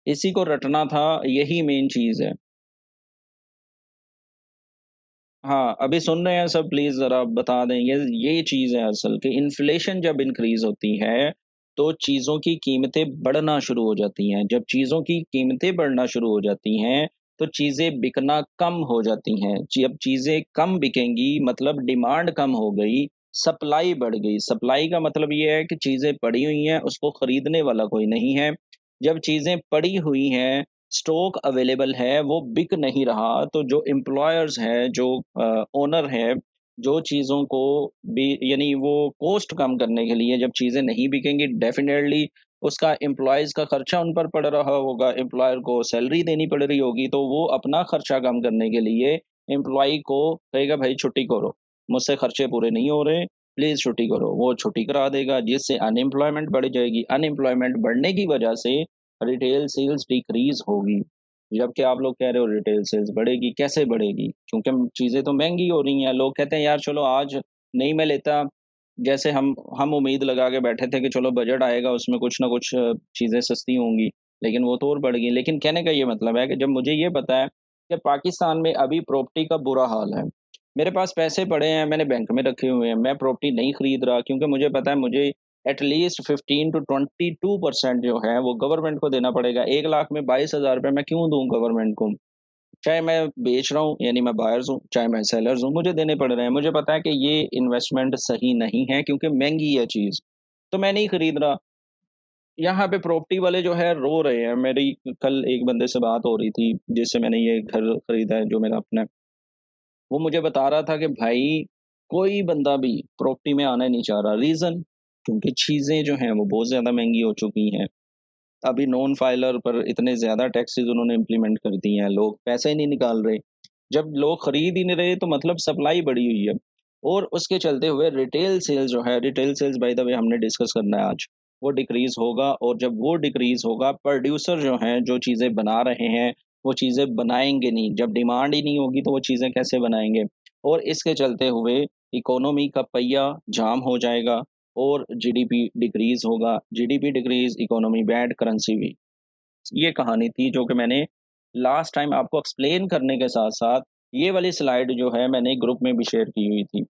इसी को रटना था, यही मेन चीज़ है। हाँ, अभी सुन रहे हैं सब प्लीज़ ज़रा बता दें, ये चीज़ है असल कि इन्फ्लेशन जब इंक्रीज़ होती है, तो चीज़ों की कीमतें बढ़ना शुरू हो जाती हैं। जब चीज़ों की कीमतें बढ़ना शुरू हो जाती हैं, तो चीज़ें बिकना कम हो जाती हैं। जब चीज़ें कम बिकेंगी मतलब डिमांड कम हो गई, सप्लाई बढ़ गई। सप्लाई का मतलब ये है कि चीज़ें पड़ी हुई हैं, उसको खरीदने वाला कोई नहीं है। जब चीज़ें पड़ी हुई हैं, स्टॉक अवेलेबल है, वो बिक नहीं रहा, तो जो एम्प्लॉयर्स हैं, जो ओनर है, जो चीज़ों को भी यानी वो कॉस्ट कम करने के लिए जब चीज़ें नहीं बिकेंगी डेफ़िनेटली उसका एम्प्लॉइज़ का खर्चा उन पर पड़ रहा होगा, एम्प्लॉयर को सैलरी देनी पड़ रही होगी, तो वो अपना खर्चा कम करने के लिए एम्प्लॉयी को कहेगा भाई छुट्टी करो, मुझसे खर्चे पूरे नहीं हो रहे, प्लीज़ छुट्टी करो। वो छुट्टी करा देगा जिससे अनएम्प्लॉयमेंट बढ़ जाएगी, अनएम्प्लॉयमेंट बढ़ने की वजह से रिटेल सेल्स डिक्रीज़ होगी। जबकि आप लोग कह रहे हो रिटेल सेल्स बढ़ेगी, कैसे बढ़ेगी? क्योंकि चीज़ें तो महँगी हो रही हैं, लोग कहते हैं यार चलो आज नहीं मैं लेता, जैसे हम उम्मीद लगा के बैठे थे कि चलो बजट आएगा उसमें कुछ ना कुछ चीज़ें सस्ती होंगी, लेकिन वो तो और बढ़ गई। लेकिन कहने का ये मतलब है कि जब मुझे ये पता है कि पाकिस्तान में अभी प्रॉपर्टी का बुरा हाल है, मेरे पास पैसे पड़े हैं, मैंने बैंक में रखे हुए हैं, मैं प्रॉपर्टी नहीं खरीद रहा क्योंकि मुझे पता है मुझे एट लीस्ट 15 टू 22% जो है वो गवर्नमेंट को देना पड़ेगा। 1 लाख में 22,000 रुपए मैं क्यों दूँ गवर्नमेंट को? चाहे मैं बेच रहा हूँ यानी मैं बायर्स हूँ, चाहे मैं सेलर्स हूँ, मुझे देने पड़ रहे हैं। मुझे पता है कि ये इन्वेस्टमेंट सही नहीं है क्योंकि महँगी है चीज़, तो मैं नहीं खरीद रहा। यहाँ पे प्रॉपर्टी वाले जो है रो रहे हैं। मेरी कल एक बंदे से बात हो रही थी, जिससे मैंने ये घर खरीदा है जो मेरा अपना है। वो मुझे बता रहा था कि भाई कोई बंदा भी प्रॉपर्टी में आना नहीं चाह रहा। रीज़न? क्योंकि चीज़ें जो हैं वो बहुत ज़्यादा महँगी हो चुकी हैं। अभी नॉन फाइलर पर इतने ज़्यादा टैक्सेस उन्होंने इम्प्लीमेंट कर दिए हैं, लोग पैसे ही नहीं निकाल रहे। जब लोग खरीद ही नहीं रहे तो मतलब सप्लाई बढ़ी हुई है। और उसके चलते हुए रिटेल सेल्स जो है, retail sales by the way हमने डिस्कस करना है आज, वो डिक्रीज़ होगा और जब वो डिक्रीज़ होगा प्रोड्यूसर जो हैं, जो चीज़ें बना रहे हैं, वो चीज़ें बनाएँगे नहीं। जब डिमांड ही नहीं होगी तो वो चीज़ें कैसे बनाएँगे? और इसके चलते हुए इकोनॉमी का पहिया जाम हो जाएगा और जीडीपी डिक्रीज़ होगा, GDP decrease, economy bad, currency weak. ये कहानी थी जो कि मैंने लास्ट टाइम आपको एक्सप्लेन करने के साथ-साथ ये वाली स्लाइड जो है मैंने ग्रुप में भी शेयर की हुई थी।